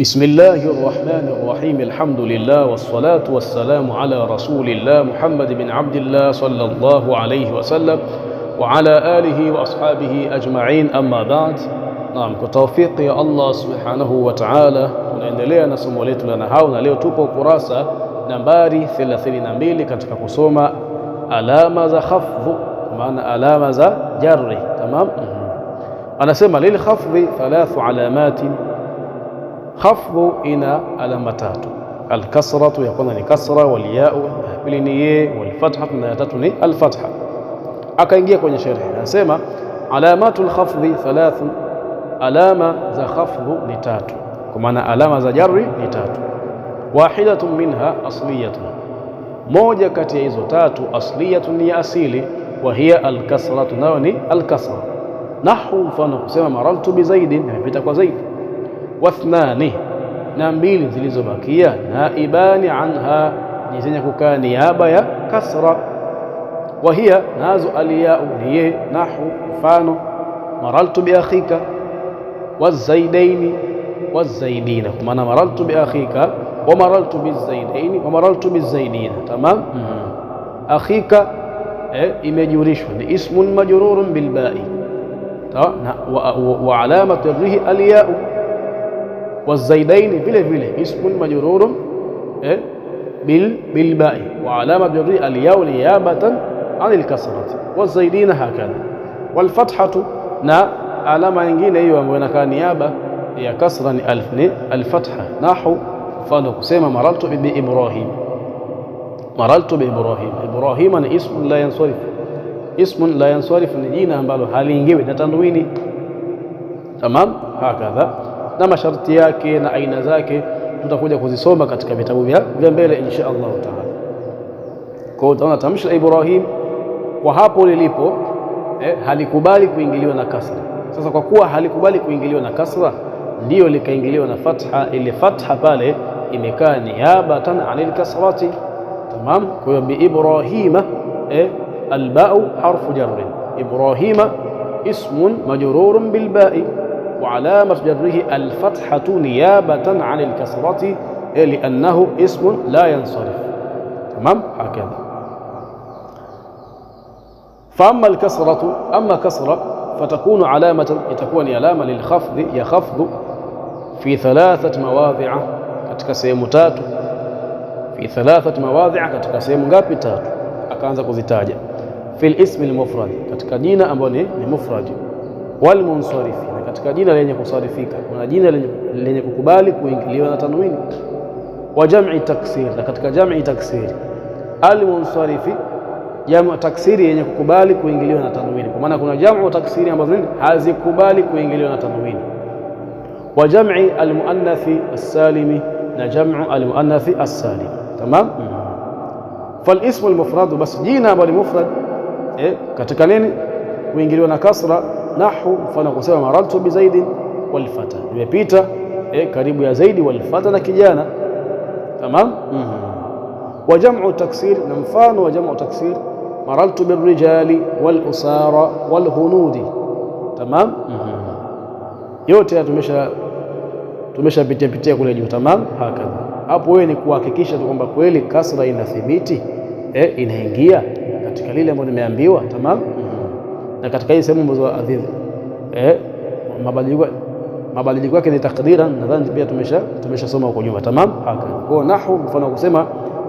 بسم الله الرحمن الرحيم. الحمد لله والصلاة والسلام على رسول الله محمد بن عبد الله صلى الله عليه وسلم وعلى آله وأصحابه أجمعين. أما بعد. نعم, كتوفيق يا الله سبحانه وتعالى tunaendelea na somo letu la nahau, na leo tupo ukurasa nambari 32 katika kusoma alama za khafdh, maana alama za jarri. Tamam. Anasema lil khafdhi thalathu alamatin, khafdhu ina alama tatu. Alkasratu, ya kwanza ni kasra, waliyau, ya pili ni ye, walfathatu, na ya tatu ni alfatha. Akaingia kwenye sharhi, anasema alamatul khafdhi thalathu, alama za khafdhu ni tatu, kwa maana alama za jarri ni tatu. Wahidatun minha asliyatun, moja kati ya hizo tatu asliyatun ni asili, wa hiya alkasratu, nayo ni alkasra. Nahu, mfano kusema marartu bi zaidin, nimepita kwa zaidi. Wathnani, na mbili zilizobakia naibani anha, ni zenye kukaa niaba ya kasra. Wa hiya, nazo aliyau ni ye. Nahu, mfano marartu bi akhika wazaidaini wazaidina, kwa maana marartu bi akhika wa marartu bizaidaini wa marartu bizaidina. Tamam. Akhika imejurishwa ni ismun majrurun bilbai, wa alamat jarrihi aliyau. Wazaidaini vile vile ismun majrurun bilbai, wa alamat jarrihi aliyau niyabatan anil kasrati. Wazaidina hakadha. Walfathatu, na alama nyingine hiyo ambayo inakaa niaba ya kasra ni alfatha. Nahu, mfano kusema marartu bi Ibrahim, marartu bi Ibrahim. Ibrahim ni ismun la yansarif, ismun la yansarif ni jina ambalo haliingiwi na tanwini. Tamam. Hakadha, na masharti yake na aina zake tutakuja kuzisoma katika vitabu vya mbele insha Allah taala. Kwa hiyo utaona tamshi la Ibrahim kwa hapo lilipo halikubali kuingiliwa na kasra. Sasa kwa kuwa halikubali kuingiliwa na kasra, ndio likaingiliwa na fatha. Ile fatha pale imekaa niyabatan anil kasrati. Tamam. Kwa hiyo bi Ibrahima albau harfu jarri. Ibrahima ismun majrurun bilbai, wa alamat jarrihi alfathatu niyabatan anil kasrati liannahu ismun la yansarif. Tamam. Hakadha. فأما الكسرة، أما كسرة فتكون علامة، يتكون علامة للخفض، يخفض في ثلاثة مواضع katika sehemu tatu. في ثلاثة مواضع katika sehemu ngapi? Tatu. Akaanza kuzitaja. في الاسم المفرد, katika jina ambalo ni mufrad. والمنصرف, na katika jina lenye kusarifika, kuna jina lenye kukubali kuingiliwa na tanwini. وجمع تكسير, na katika jam'i taksiri. المنصرف, jamu taksiri yenye kukubali kuingiliwa na tanwini, kwa maana kuna jamu taksiri ambazo hazikubali kuingiliwa na tanwini. Wa jam'i almuannathi as-salimi, na jamu almuannathi as-salim. Tamam. Fal ismu al-mufrad, bas jina ambalo ni mufrad katika nini kuingiliwa na kasra. Nahu, mfano kusema marartu bi zaidin wal fata, nimepita karibu ya zaidi wal fata, na kijana. Tamam. Wa jam'u taksir, na mfano wa jam'u taksir marartu birrijali wal usara wal hunudi. Tamam. Yote tumeshapitia kule juu. Tamam. Hakadha, hapo wewe ni kuhakikisha tu kwamba kweli kasra inathibiti, inaingia katika lile ambalo nimeambiwa. Tamam. Na katika hii sehemu ambazo adhidh mabadiliko yake ni takdiran, nadhani pia tumeshasoma huko nyuma. Tamam. Hakadha. Kwa nahu, mfano kusema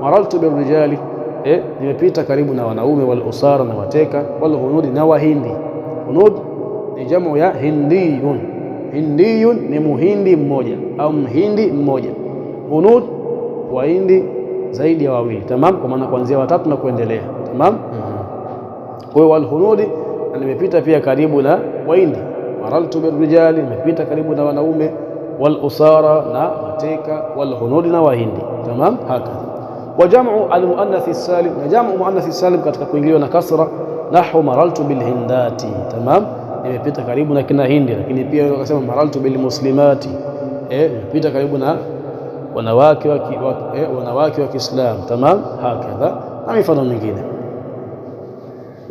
marartu birrijali, nimepita karibu na wanaume, wal usara, na wateka, wal hunudi, na wahindi. Hunud ni jamu ya hindiyun. Hindiyun ni muhindi mmoja au mhindi mmoja. Hunud wahindi zaidi ya wawili. Tamam. Kwa maana kuanzia watatu na kuendelea. Tamam. Kwa hiyo wal hunudi, na nimepita pia karibu na wahindi. Marartu birrijali, nimepita karibu na wanaume, wal usara, na wateka, wal hunudi, na wahindi. Tamam. Hakadha. Wa jam'u al-muannathi as-salim, na jam'u muannathi as-salim katika kuingiliwa na kasra. Nahu marartu bil hindati. Tamam. Nimepita karibu na kina hindi, lakini pia wakasema marartu bil muslimati, nimepita karibu na wanawake wa Kiislamu. Tamam. Hakadha, na mifano mingine.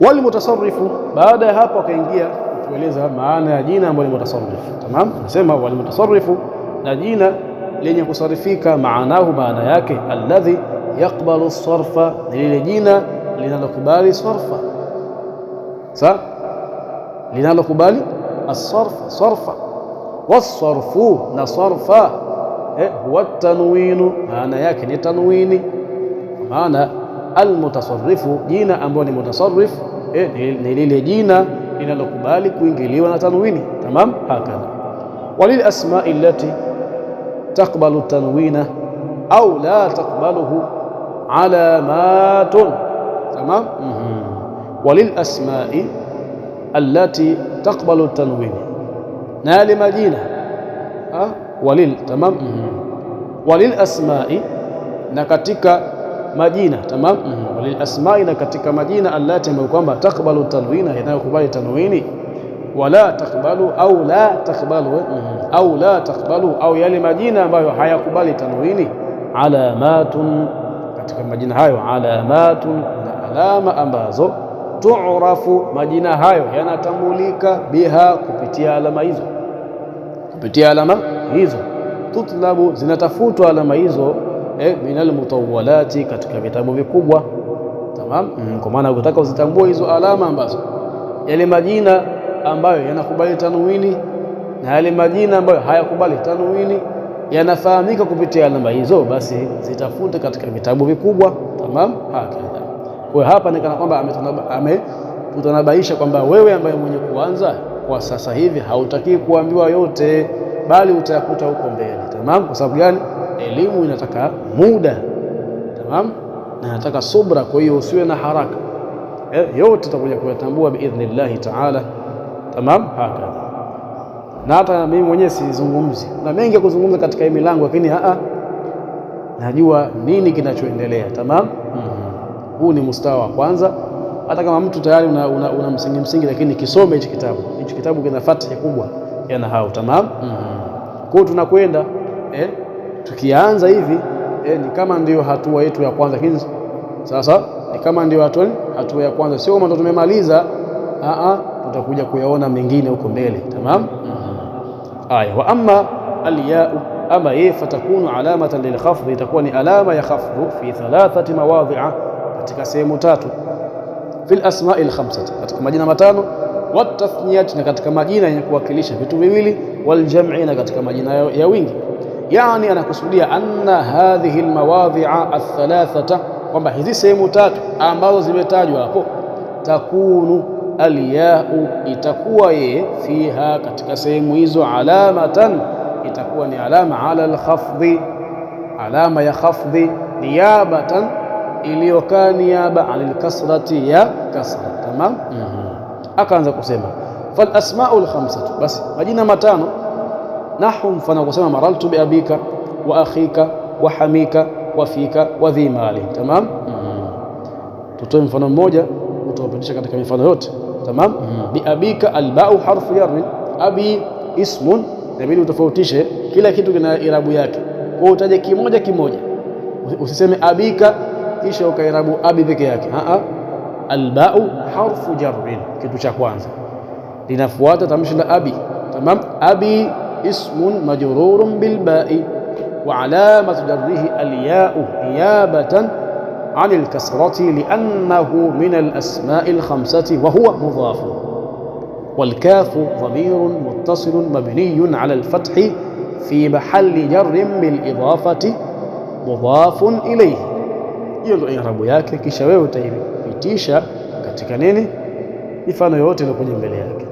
Wal mutasarrifu, baada ya hapo akaingia kueleza maana ya jina ambalo ni mutasarrif. Tamam. Anasema wal mutasarrifu, na jina lenye kusarifika, maanahu, maana yake, alladhi yaqbalu sarfa, ni lile jina linalokubali sarfa, linalokubali as-sarfa, sarfa. Was-sarfu, na sarfa huwa tanwinu, maana yake ni tanwini. Maana almutasarrifu, jina ambalo ni mutasarrif ni lile jina linalokubali kuingiliwa na tanwini. Tamam, hakadha. Walil asma'i allati taqbalu tanwina au la taqbaluhu alamatun. Tamam. Walil asma'i allati taqbalu tanwina, na yale majina walil. Tamam. Walil asma'i, na katika majina. Tamam. Walil asma'i, na katika majina, allati ambayo kwamba taqbalu tanwina, yanayokubali tanwini, wala taqbalu au la taqbalu, au la taqbalu, au yale majina ambayo hayakubali tanwini, alamatun, katika majina hayo alamatun, na alama ambazo tu'rafu, majina hayo yanatambulika, biha, kupitia alama hizo, kupitia alama hizo, tutlabu, zinatafutwa alama hizo minal mutawwalati, katika vitabu vikubwa. Tamam. Kwa maana ukitaka uzitambue hizo alama ambazo, yale majina ambayo yanakubali tanwini na yale majina ambayo hayakubali tanwini yanafahamika kupitia alama hizo, basi zitafute katika vitabu vikubwa. Tamam, hakika. Kwa hapa ni kana kwamba ametutanabaisha kwamba wewe ambaye mwenye kuanza kwa sasa hivi hautaki kuambiwa yote, bali utayakuta huko mbele. Tamam. Kwa sababu gani? Elimu inataka muda. Tamam, na inataka subra. Kwa hiyo usiwe na haraka, yote utakuja kuyatambua biidhnillahi taala. Tamam, hakika. Na hata mimi mwenyewe sizungumzi na mengi ya kuzungumza katika hii milango, lakini najua nini kinachoendelea. Tamam. Huu ni mustawa wa kwanza. Hata kama mtu tayari una msingi, lakini kisome hichi kitabu. Hichi kitabu kina fatha kubwa ya nahau. Tamam. Kwa tunakwenda tukianza hivi ni kama ndio hatua yetu ya kwanza, lakini sasa ni kama ndio hatua ya kwanza, sio kama ndo tumemaliza. Tutakuja kuyaona mengine huko mbele. Tamam. Aya, wa amma al-ya'u, ama fatakunu alamatan lilkhafdh, itakuwa ni alama ya khafdh fi 3 mawadhi'a, katika sehemu 3, fil asma'i al-khamsati, katika majina matano, wat tathniyat, na katika majina yenye kuwakilisha vitu viwili, wal jam'i, na katika majina ya wingi. Yani anakusudia anna hadhihi al-mawadhi'a ath-thalathata, kwamba hizi sehemu 3 ambazo zimetajwa hapo, takunu al-ya'u, itakuwa fiha, katika sehemu hizo, alamatan, itakuwa ni alama ala al-khafdhi, alama ya khafdhi, niyabatan, iliyokaa niyaba anil kasrati, ya kasra. Tamam. Akaanza kusema fal asma'ul khamsatu, basi majina matano, nahu, mfano kusema maraltu bi abika wa akhika wa hamika wa fika wa dhi mali. Tamam. Tutoe mfano mmoja, utawapitisha katika mifano yote. Tamam. Bi abika, alba'u harfu jar, abi ismun, inabidi utofautishe, kila kitu kina irabu yake, kwa utaje kimoja kimoja, usiseme abika kisha ukairabu abi peke yake. Alba'u harfu jar, kitu cha kwanza linafuata tamshi la abi. Tamam. Abi ismun majrurun bil ba'i wa alamatu jarrihi al-ya'u niyabatan عن الكسرة لأنه من الأسماء الخمسة وهو مضاف، والكاف ضمير متصل مبني على الفتح في محل جر بالإضافة مضاف إليه. hiyo ndio i'rabu yake, kisha wewe utaipitisha katika nini, mifano yote iliyokuja mbele yake.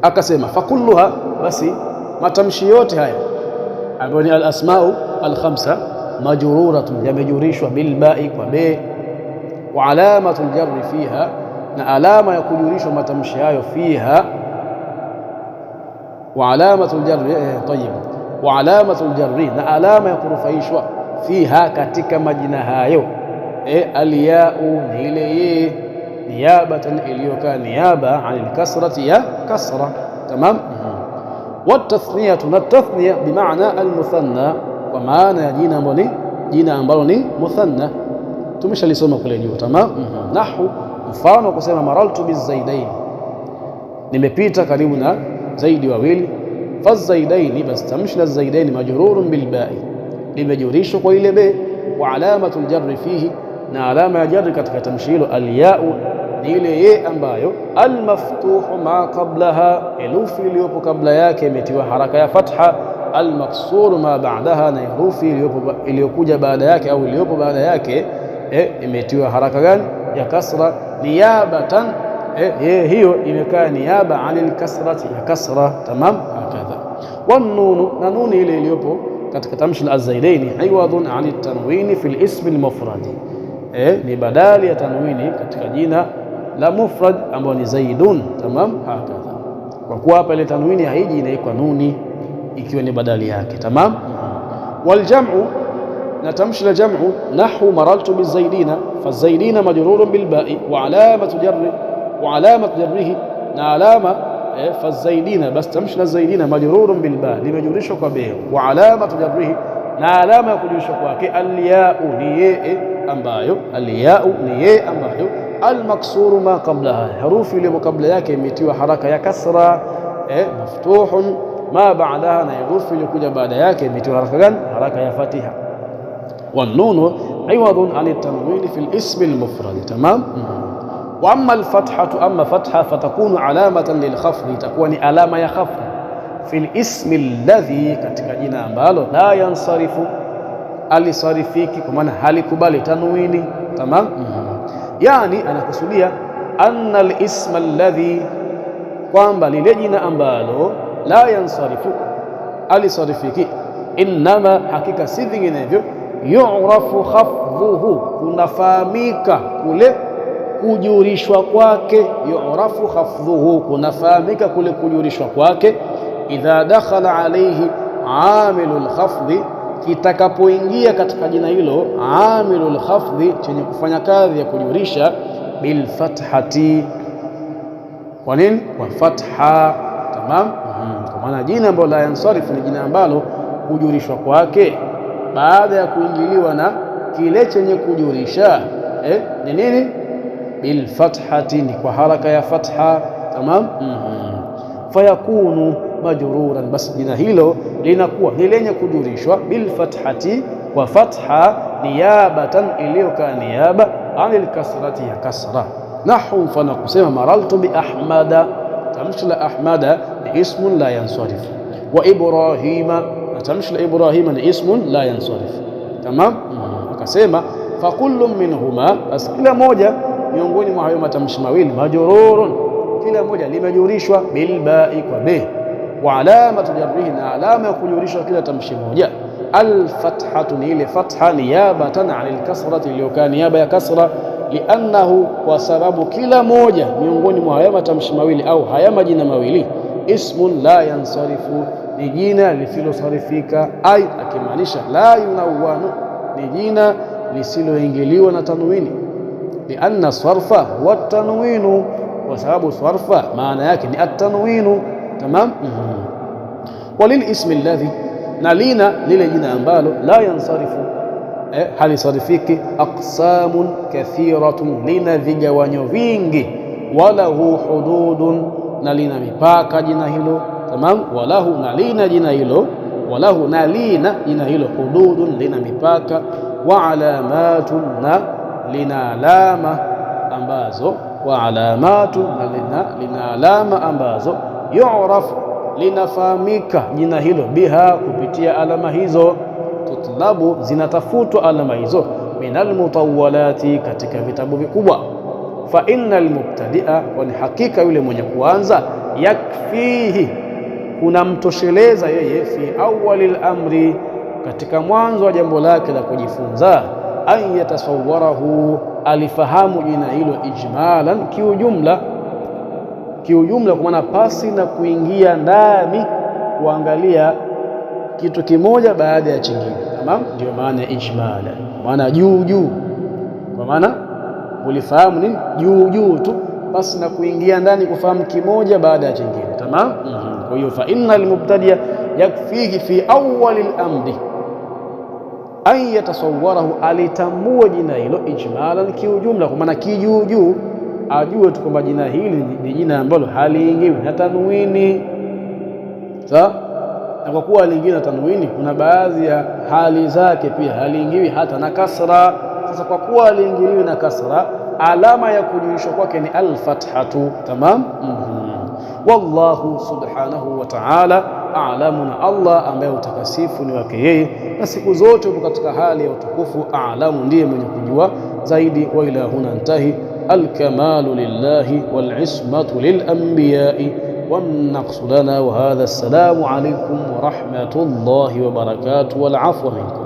Akasema fakulluha, basi matamshi yote haya ambayo ni al-asma'u al-khamsa, majruratun, yamejurishwa bilba'i, kwa be, wa alamatu aljarri fiha, na alama ya kujurishwa matamshi hayo, fiha, wa alamatu aljarri, tayyib, wa alamatu aljarri, na alama ya kurufaishwa, fiha, katika majina hayo, al-ya'u, ni ile ye, niyabatan, iliyokaa niyaba, anil kasrati, ya kasra. Tamam. Wa tathniyatu, na tathniya bimaana al-muthanna, kwa maana ya jina ambalo ni muthanna, tumeshalisoma kule juu. Tamam. Nahu, mfano kusema maraltu bizaidain, nimepita karibu na zaidi wawili, Fazaidaini, bas tamshi la zaidaini majrurun bil ba'i, limejurishwa kwa ile be. Wa alamatul jarri fihi, na alama ya jarri katika tamshi hilo al-ya'u, ni ile ye ambayo al-maftuhu ma qablaha, herufi iliyopo kabla yake imetiwa haraka ya fatha. Al-maksuru ma ba'daha, na herufi iliyokuja baada yake au iliyopo baada yake imetiwa haraka gani? Ya kasra. Niyabatan, hiyo imekaa niyaba anil kasrati, ya kasra. Tamam, hakadha. Wan-nunu, na nuni ile iliyopo katika tamshi al-zaidaini iwadun an at-tanwini fi al-ism al-mufrad, ni badali ya tanwini katika jina la mufrad ambao ni zaidun. Tamam, hakadha. Kwa kuwa hapa ile tanwini haiji, inaikwa nuni ikiwa ni badali yake. Tamam. Wal jam'u, na tamshi la jam'u nahwu marartu bizaidina, fazaidina majrurun bil ba'i wa alamatu jarrihi, na alama fazaidina, bas tamshi la zaidina majrurun bil ba'i, limejurishwa kwa be. Wa alamatu jarrihi, na alama ya kujurishwa kwake al-ya'u, ni ye ambayo al-maksuru ma qablaha, herufi ile kabla yake imetiwa haraka ya kasra. Maftuhun ma ba'daha, na herufi iliyokuja baada yake imetiwa haraka gani? Haraka ya fatiha. Wan-nunu iwadun an at-tanwini fi al-ism al-mufrad. Tamam. Wa amma al-fathatu, amma fatha fatakunu alamatan lil-khafd, itakuwa ni alama ya khafd fi al-ism alladhi, katika jina ambalo la yansarifu, alisarifiki, kwa maana halikubali tanwini. Tamam. Yani anakusudia anna al-ism alladhi, kwamba lile jina ambalo la yansarifu, alisarifiki, innama, hakika si vinginevyo, yu'rafu khafdhuhu, kunafahamika kule kujurishwa kwake. Yu'rafu khafdhuhu, kunafahamika kule kujurishwa kwake. Idha dakhala alayhi amilul khafdhi, kitakapoingia katika jina hilo amilul khafdhi, chenye kufanya kazi ya kujurisha, bil fathati, kwa nini? Kwa fatha. Tamam. Kwa maana jina ambalo la yansarifu ni jina ambalo kujurishwa kwake baada ya kuingiliwa na kile chenye kujurisha ni nini? Bil fathati, ni kwa haraka ya fatha. Tamam. Fayakunu majruran, basi jina hilo linakuwa ni lenye kujurishwa bil fathati, kwa fatha, niyabatan, iliyokaa niyaba anil kasrati, ya kasra. Nahu, mfano kusema marartu bi ahmada, tamshi la ahmada ni ismun la yansarif. Wa ibrahima, na tamshi la ibrahima ni ismun la yansarif. Tamam. Akasema fa kullu minhuma, basi kila moja miongoni mwa hayo matamshi mawili majrurun, kila moja limejurishwa bil ba'i, kwa be. Wa alamatu jarrihi, na alama ya kujurishwa kila tamshi moja al fathatu, ni ile fatha, niyabatan anil kasrati, iliyokaa niyaba ya kasra. Liannahu, kwa sababu kila moja miongoni mwa haya matamshi mawili au haya majina mawili ismun la yansarifu, ni jina lisilosarifika. Ai, akimaanisha la yunawwanu, ni jina lisiloingiliwa na tanwini. Lianna sarfa huwa tanwinu, kwa sababu sarfa maana yake ni at-tanwinu. Tamam. Walil ismi alladhi, na lina lile jina ambalo la yansarifu, halisarifiki, aqsamun kathiratun, lina vigawanyo vingi. Walahu hududun, na lina mipaka jina hilo. Tamam. Walahu, na lina jina hilo, walahu, na lina jina hilo, hududun, lina mipaka. Wa alamatun, na lina alama ambazo, wa alamatun, na lina alama ambazo, yu'raf, linafahamika jina hilo, biha, kupitia alama hizo, tutlabu, zinatafutwa alama hizo, minal mutawwalati, katika vitabu vikubwa. Fa innal mubtadi'a, kwani hakika yule mwenye kuanza, yakfihi, kuna mtosheleza yeye, fi awwalil amri, katika mwanzo wa jambo lake la kujifunza, an yatasawwarahu, alifahamu jina hilo, ijmalan, kiujumla, kwa maana pasi na kuingia ndani kuangalia kitu kimoja baada ya chingine. Tamam. Ndio maana ya ijmala, maana juu, kwa maana ulifahamu nini juu tu, pasi na kuingia ndani kufahamu kimoja baada ya chingine. Tamam. Kwa hiyo fa innal mubtadi'a yakfihi fi awwalil amri an yatasawwarahu, alitambua jina hilo ijmalan, kiujumla, kwa maana kijuu, ajue tu kwamba jina hili ni jina ambalo haliingiwi na tanwini. Sawa. na kwa kuwa aliingia na tanwini, kuna baadhi ya hali zake pia haliingiwi hata na kasra. Sasa kwa kuwa aliingiliwi na kasra, alama ya kujulishwa kwake ni al-fathatu. Tamam. Wallahu subhanahu wa ta'ala a'lamu, na Allah ambaye utakasifu ni wake yeye na siku zote uko katika hali ya utukufu. A'lamu, ndiye mwenye kujua zaidi. Wa ila huna ntahi. Al-kamalu lillahi wal ismatu lil anbiya'i wan naqsu lana wa hadha. Assalamu alaykum wa rahmatullahi wa barakatuh wal afwa minkum.